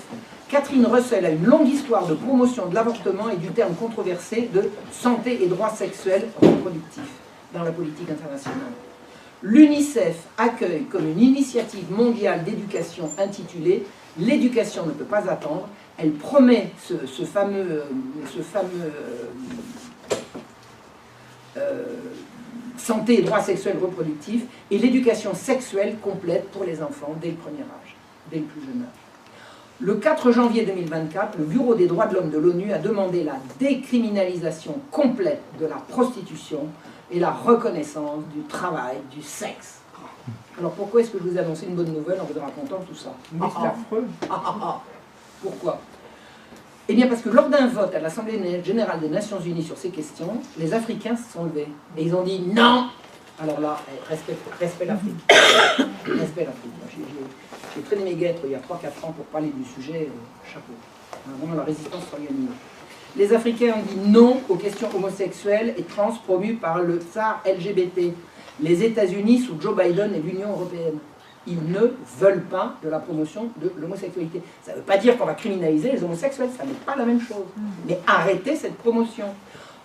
Catherine Russell a une longue histoire de promotion de l'avortement et du terme controversé de santé et droits sexuels reproductifs dans la politique internationale. L'UNICEF accueille comme une initiative mondiale d'éducation intitulée « L'éducation ne peut pas attendre ». Elle promet ce fameux santé et droits sexuels reproductifs et l'éducation sexuelle complète pour les enfants dès le premier âge, dès le plus jeune âge. Le 4 janvier 2024, le Bureau des droits de l'homme de l'ONU a demandé la décriminalisation complète de la prostitution et la reconnaissance du travail, du sexe. Alors pourquoi est-ce que je vous ai annoncé une bonne nouvelle en vous racontant tout ça? Mais c'est affreux. Pourquoi? Eh bien parce que lors d'un vote à l'Assemblée générale des Nations Unies sur ces questions, les Africains se sont levés et ils ont dit non. Alors là, respect l'Afrique. Respect l'Afrique. J'ai traîné mes guêtres il y a 3-4 ans pour parler du sujet, chapeau. Vraiment, la résistance s'organise. Les Africains ont dit non aux questions homosexuelles et trans promues par le tsar LGBT. Les États-Unis sous Joe Biden et l'Union européenne. Ils ne veulent pas de la promotion de l'homosexualité. Ça ne veut pas dire qu'on va criminaliser les homosexuels, ça n'est pas la même chose. Mais arrêtez cette promotion.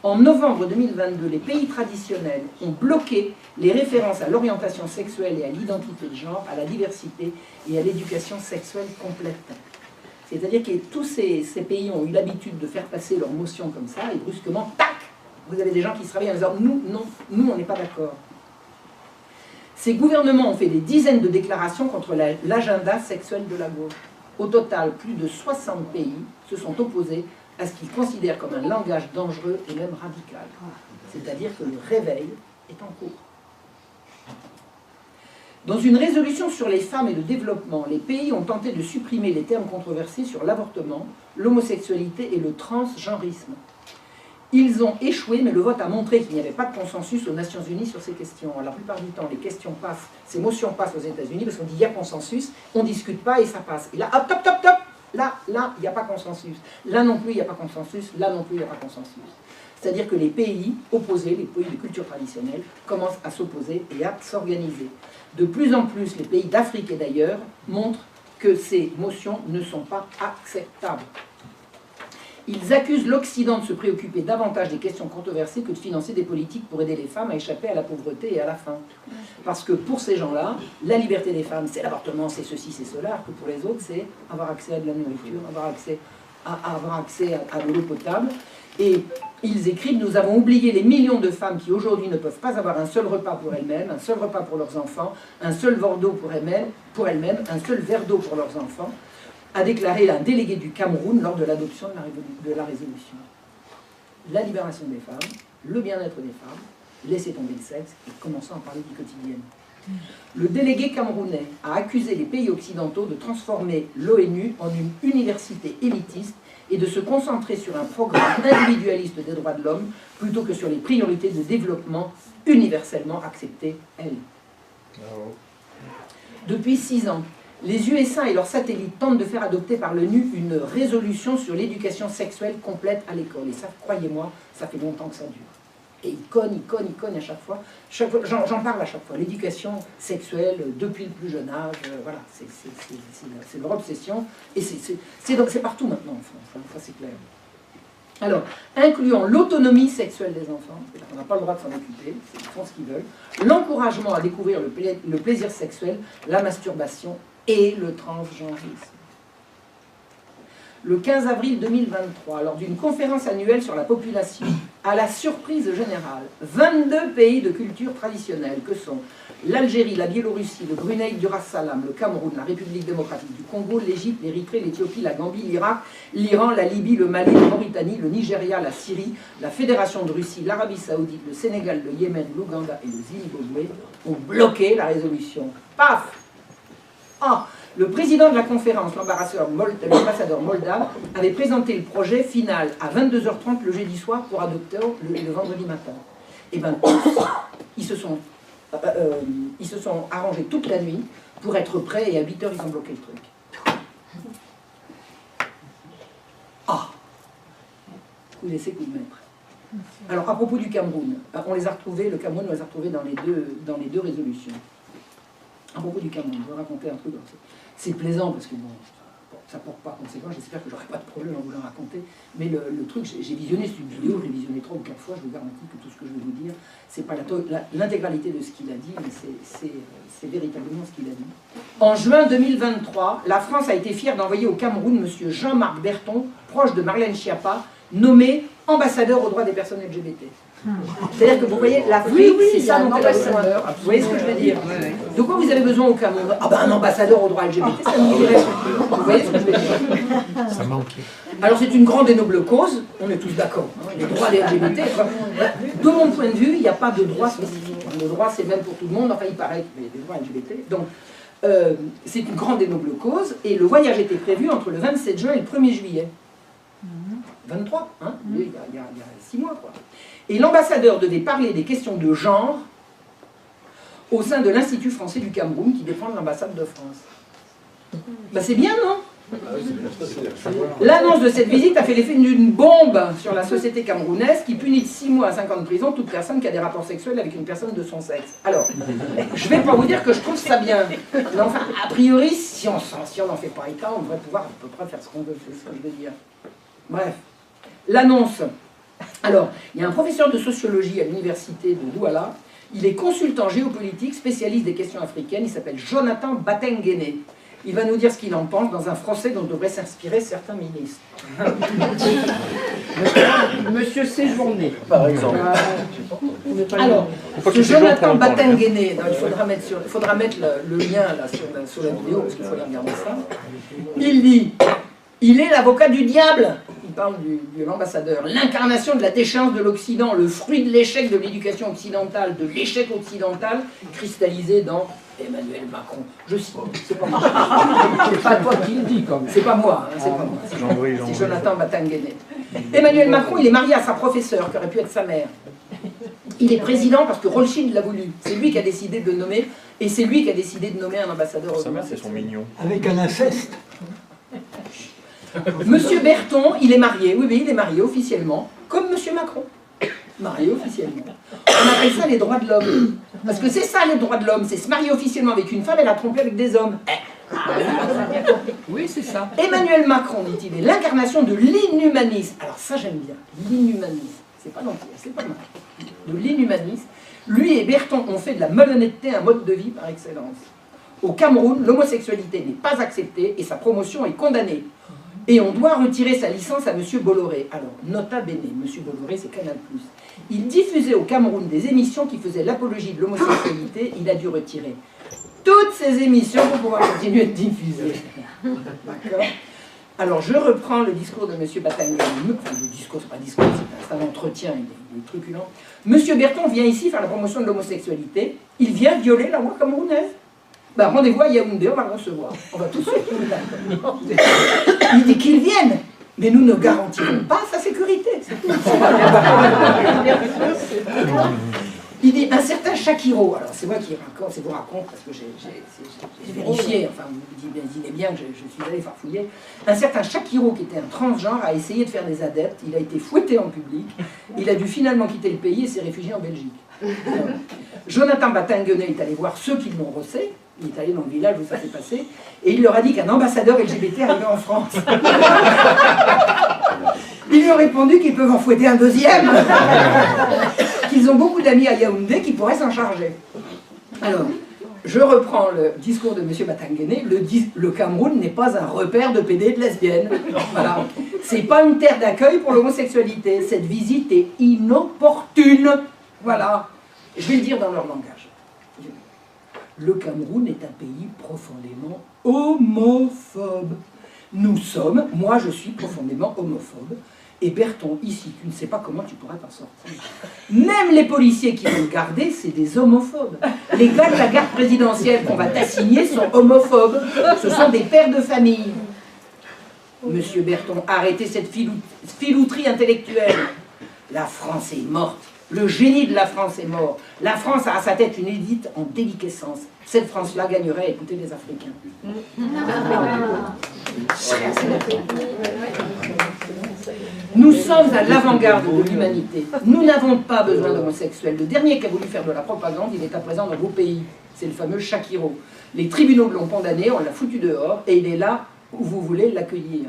En novembre 2022, les pays traditionnels ont bloqué les références à l'orientation sexuelle et à l'identité de genre, à la diversité et à l'éducation sexuelle complète. C'est-à-dire que tous ces pays ont eu l'habitude de faire passer leurs motions comme ça, et brusquement, tac, vous avez des gens qui se réveillent en disant « nous, non, nous, on n'est pas d'accord ». Ces gouvernements ont fait des dizaines de déclarations contre l'agenda sexuel de la gauche. Au total, plus de 60 pays se sont opposés à ce qu'ils considèrent comme un langage dangereux et même radical. C'est-à-dire que le réveil est en cours. Dans une résolution sur les femmes et le développement, les pays ont tenté de supprimer les termes controversés sur l'avortement, l'homosexualité et le transgenrisme. Ils ont échoué, mais le vote a montré qu'il n'y avait pas de consensus aux Nations Unies sur ces questions. La plupart du temps, les questions passent, ces motions passent aux États-Unis parce qu'on dit il y a consensus, on ne discute pas et ça passe. Et là, hop, top, top, top, là, il n'y a pas consensus. Là non plus, il n'y a pas consensus. Là non plus, il n'y a pas consensus. C'est-à-dire que les pays opposés, les pays de culture traditionnelle, commencent à s'opposer et à s'organiser. De plus en plus, les pays d'Afrique et d'ailleurs montrent que ces motions ne sont pas acceptables. Ils accusent l'Occident de se préoccuper davantage des questions controversées que de financer des politiques pour aider les femmes à échapper à la pauvreté et à la faim. Parce que pour ces gens-là, la liberté des femmes, c'est l'avortement, c'est ceci, c'est cela, alors que pour les autres, c'est avoir accès à de la nourriture, avoir accès à de l'eau potable. Et ils écrivent « Nous avons oublié les millions de femmes qui aujourd'hui ne peuvent pas avoir un seul repas pour elles-mêmes, un seul repas pour leurs enfants, un seul verre d'eau pour elles-mêmes, un seul verre d'eau pour leurs enfants », a déclaré un délégué du Cameroun lors de l'adoption de la résolution. La libération des femmes, le bien-être des femmes, laissez tomber le sexe et commençons à parler du quotidien. Le délégué camerounais a accusé les pays occidentaux de transformer l'ONU en une université élitiste et de se concentrer sur un programme individualiste des droits de l'homme plutôt que sur les priorités de développement universellement acceptées, elles. Depuis 6 ans, les USA et leurs satellites tentent de faire adopter par l'ONU une résolution sur l'éducation sexuelle complète à l'école. Et ça, croyez-moi, ça fait longtemps que ça dure. Et ils cognent à chaque fois. J'en parle à chaque fois. L'éducation sexuelle depuis le plus jeune âge, voilà, c'est leur obsession. Et c'est partout maintenant en France, hein, ça c'est clair. Alors, incluant l'autonomie sexuelle des enfants, on n'a pas le droit de s'en occuper, ils font ce qu'ils veulent, l'encouragement à découvrir le plaisir sexuel, la masturbation et le transgenrisme. Le 15 avril 2023, lors d'une conférence annuelle sur la population, à la surprise générale, 22 pays de culture traditionnelle que sont l'Algérie, la Biélorussie, le Brunei du Ras Salam, le Cameroun, la République démocratique du Congo, l'Égypte, l'Érythrée, l'Éthiopie, la Gambie, l'Irak, l'Iran, la Libye, le Mali, la Mauritanie, le Nigeria, la Syrie, la Fédération de Russie, l'Arabie Saoudite, le Sénégal, le Yémen, l'Ouganda et le Zimbabwe ont bloqué la résolution. Paf! Ah, Le président de la conférence, l'ambassadeur moldave, avait présenté le projet final à 22h30 le jeudi soir pour adopter le vendredi matin. Et bien, ils se sont arrangés toute la nuit pour être prêts et à 8h, ils ont bloqué le truc. Ah! Coup d'essai, coup de maître. Alors, à propos du Cameroun, on les a retrouvés, le Cameroun, on les a retrouvés dans les deux résolutions. À propos du Cameroun, je vais raconter un truc. C'est plaisant parce que bon, ça ne porte pas conséquence, j'espère que je n'aurai pas de problème en vous le raconter. Mais le truc, j'ai visionné cette vidéo, je l'ai visionné 3 ou 4 fois, je vous garantis que tout ce que je vais vous dire, c'est pas l'intégralité de ce qu'il a dit, mais c'est véritablement ce qu'il a dit. En juin 2023, la France a été fière d'envoyer au Cameroun M. Jean-Marc Berton, proche de Marlène Schiappa, nommé ambassadeur aux droits des personnes LGBT. C'est-à-dire que vous voyez, l'Afrique, c'est ça dont elle a besoin. Vous voyez ce que je veux dire? De quoi vous avez besoin au Cameroun? Ah ben un ambassadeur aux droits LGBT, ça nous dirait. Vous voyez ce que je veux dire? Ça manquait. Alors c'est une grande et noble cause, on est tous d'accord. Hein, les droits des LGBT, de mon point de vue, il n'y a pas de droit spécifique. Le droit c'est même pour tout le monde, enfin il paraît qu'il y a des droits LGBT. Donc c'est une grande et noble cause, et le voyage était prévu entre le 27 juin et le 1er juillet. 23, hein, il y a 6 mois quoi. Et l'ambassadeur devait parler des questions de genre au sein de l'Institut français du Cameroun qui dépend de l'ambassade de France. Ben c'est bien, non? L'annonce de cette visite a fait l'effet d'une bombe sur la société camerounaise qui punit de 6 mois à 5 ans de prison toute personne qui a des rapports sexuels avec une personne de son sexe. Alors, je ne vais pas vous dire que je trouve ça bien. Mais enfin, a priori, si on n'en fait pas état, on devrait pouvoir à peu près faire ce qu'on veut, c'est ce que je veux dire. Bref, l'annonce. Alors, il y a un professeur de sociologie à l'université de Douala. Il est consultant géopolitique, spécialiste des questions africaines. Il s'appelle Jonathan Batengene. Il va nous dire ce qu'il en pense dans un français dont devraient s'inspirer certains ministres. Monsieur Séjourné. Par exemple. Alors, ce Jonathan Batengene, il faudra mettre le lien là, sur la vidéo, parce qu'il faut aller regarder ça. Il dit, il est l'avocat du diable. Il parle de l'ambassadeur. L'incarnation de la déchéance de l'Occident, le fruit de l'échec de l'éducation occidentale, de l'échec occidental, cristallisé dans Emmanuel Macron. Je cite. C'est pas moi. C'est pas toi qui le dis, quand même. C'est pas moi. Hein, c'est pas moi. C'est Jonathan Batengene. Emmanuel Macron, il est marié à sa professeure, qui aurait pu être sa mère. Il est président parce que Rothschild l'a voulu. C'est lui qui a décidé de le nommer, et c'est lui qui a décidé de nommer un ambassadeur. Sa mère, c'est son mignon. Avec un inceste. Monsieur Berton, il est marié, oui, il est marié officiellement, comme Monsieur Macron. Marié officiellement. On appelle ça les droits de l'homme. Parce que c'est ça les droits de l'homme, c'est se marier officiellement avec une femme et la tromper avec des hommes. Oui, c'est ça. Emmanuel Macron, dit-il, est l'incarnation de l'inhumanisme. Alors ça j'aime bien, l'inhumanisme. C'est pas l'empire, c'est pas mal. De l'inhumanisme. Lui et Berton ont fait de la malhonnêteté un mode de vie par excellence. Au Cameroun, l'homosexualité n'est pas acceptée et sa promotion est condamnée. Et on doit retirer sa licence à M. Bolloré. Alors, nota bene, M. Bolloré, c'est Canal+. Il diffusait au Cameroun des émissions qui faisaient l'apologie de l'homosexualité. Il a dû retirer toutes ces émissions pour pouvoir continuer de diffuser. D'accord? Alors, je reprends le discours de M. Batengene. Enfin, le discours, c'est pas un discours, c'est un entretien, il est truculent. M. Berton vient ici faire la promotion de l'homosexualité. Il vient violer la loi camerounaise. Ben, rendez-vous à Yaoundé, on va le recevoir. On va tous il dit qu'il vienne, mais nous ne garantirons pas sa sécurité. Il dit un certain Shakiro, alors c'est moi qui raconte, c'est vous raconte parce que j'ai vérifié, enfin vous imaginez bien que je suis allé farfouiller. Un certain Shakiro qui était un transgenre a essayé de faire des adeptes, il a été fouetté en public, il a dû finalement quitter le pays et s'est réfugié en Belgique. Alors, Jonathan Batengene est allé voir ceux qui l'ont rossé. Il est allé dans le village où ça s'est passé, et il leur a dit qu'un ambassadeur LGBT arrivait en France. Ils lui ont répondu qu'ils peuvent en fouetter un deuxième, qu'ils ont beaucoup d'amis à Yaoundé qui pourraient s'en charger. Alors, je reprends le discours de M. Batengene, le Cameroun n'est pas un repère de PD et de lesbiennes. Voilà. C'est pas une terre d'accueil pour l'homosexualité. Cette visite est inopportune. Voilà. Je vais le dire dans leur langage. Le Cameroun est un pays profondément homophobe. Nous sommes, moi je suis profondément homophobe, Et Berton, ici, tu ne sais pas comment tu pourras t'en sortir. Même les policiers qui vont le garder, c'est des homophobes. Les gars de la garde présidentielle qu'on va t'assigner sont homophobes. Ce sont des pères de famille. Monsieur Berton, arrêtez cette filouterie intellectuelle. La France est morte. Le génie de la France est mort. La France a à sa tête une élite en déliquescence. Cette France-là gagnerait à écouter les Africains. Nous sommes à l'avant-garde de l'humanité. Nous n'avons pas besoin d'homosexuels. Le dernier qui a voulu faire de la propagande, il est à présent dans vos pays. C'est le fameux Shakiro. Les tribunaux l'ont condamné, on l'a foutu dehors, et il est là où vous voulez l'accueillir.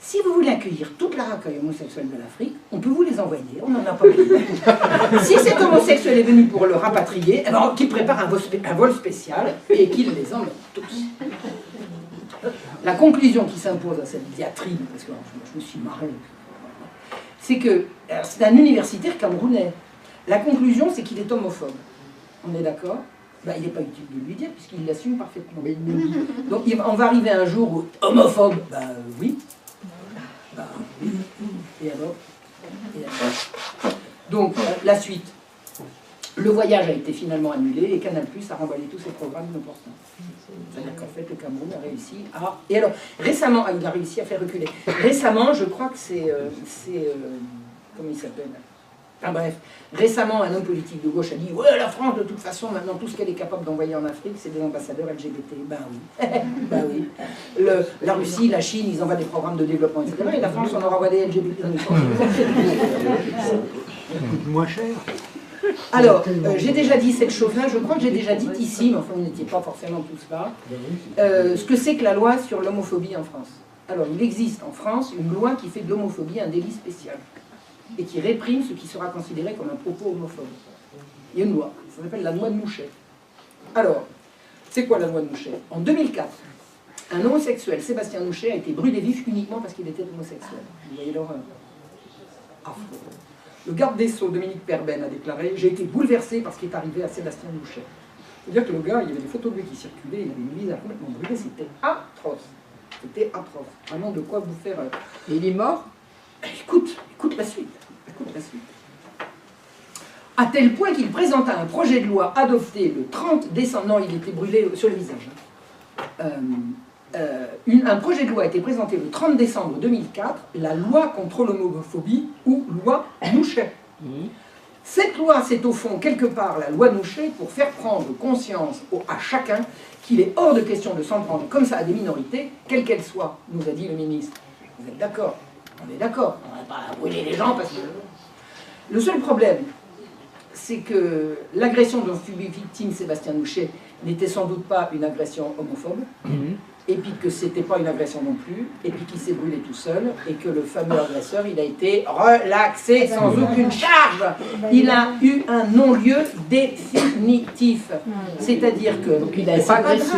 Si vous voulez accueillir toute la racaille homosexuelle de l'Afrique, on peut vous les envoyer, on n'en a pas besoin. Si cet homosexuel est venu pour le rapatrier, eh ben, qu'il prépare un vol spécial et qu'il les emmène tous. La conclusion qui s'impose à cette diatribe, parce que je me suis marré, c'est que c'est un universitaire camerounais. La conclusion, c'est qu'il est homophobe. On est d'accord? Ben, il n'est pas utile de lui dire, puisqu'il l'assume parfaitement. Donc on va arriver à un jour où homophobe, ben oui. Ben, oui. Et alors? Donc, la suite. Le voyage a été finalement annulé et Canal+ a renvoyé tous ses programmes inopportuns. C'est-à-dire qu'en fait, le Cameroun a réussi à... Et alors, récemment, il a réussi à faire reculer. Récemment, je crois que c'est comment il s'appelle? Enfin bref, récemment, un homme politique de gauche a dit « Ouais, la France, de toute façon, maintenant, tout ce qu'elle est capable d'envoyer en Afrique, c'est des ambassadeurs LGBT. » Ben oui. Ben oui. La Russie, la Chine, ils envoient des programmes de développement, etc. Et la France, on leur envoie des LGBT. Moins cher. Alors, j'ai déjà dit cette chose-là, je crois que j'ai déjà dit ici, mais enfin, vous n'étiez pas forcément tous là, ce que c'est que la loi sur l'homophobie en France. Alors, il existe en France une loi qui fait de l'homophobie un délit spécial et qui réprime ce qui sera considéré comme un propos homophobe. Il y a une loi, ça s'appelle la loi de Mouchet. Alors, c'est quoi la loi de Mouchet? En 2004, un homosexuel, Sébastien Mouchet, a été brûlé vif uniquement parce qu'il était homosexuel. Vous voyez l'horreur. Affreux. Le garde des Sceaux, Dominique Perben, a déclaré « J'ai été bouleversé par ce qui est arrivé à Sébastien Mouchet. » C'est-à-dire que le gars, il y avait des photos de lui qui circulaient, il avait une visage complètement brûlée, c'était atroce. C'était atroce. Vraiment de quoi vous faire... Et il est mort? Écoute la suite. Écoute la suite. À tel point qu'il présenta un projet de loi adopté le 30 décembre... Non, il était brûlé sur le visage. Un projet de loi a été présenté le 30 décembre 2004, la loi contre l'homophobie, ou loi Mouchet. Cette loi, c'est au fond, quelque part, la loi Mouchet pour faire prendre conscience à chacun qu'il est hors de question de s'en prendre comme ça à des minorités, quelles qu'elles soient, nous a dit le ministre. Vous êtes d'accord? On est d'accord. On ne va pas brûler les gens parce que... Le seul problème, c'est que l'agression dont fut victime Sébastien Mouchet n'était sans doute pas une agression homophobe, et puis que c'était pas une agression non plus, et puis qu'il s'est brûlé tout seul, et que le fameux agresseur, il a été relaxé sans aucune charge. Il a eu un non-lieu définitif. C'est-à-dire que... Donc il n'avait pas agressé.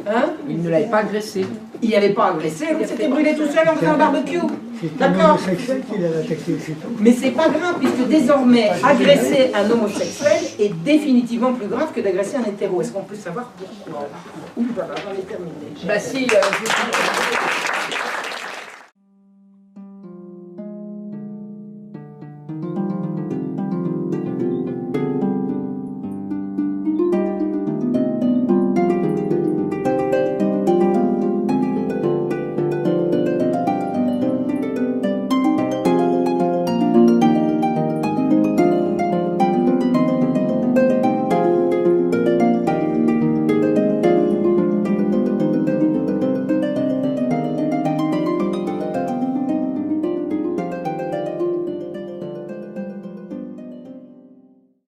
Hein? Il ne l'avait pas agressé. Il n'avait pas agressé, il s'était brûlé tout seul en faisant un barbecue. C'est un homosexuel qui l'a attaqué, c'est tout. Mais c'est pas grave, puisque désormais, agresser un homosexuel est définitivement plus grave que d'agresser un hétéro. Est-ce qu'on peut savoir pourquoi? Ouh, voilà, j'en ai terminé. Bah si,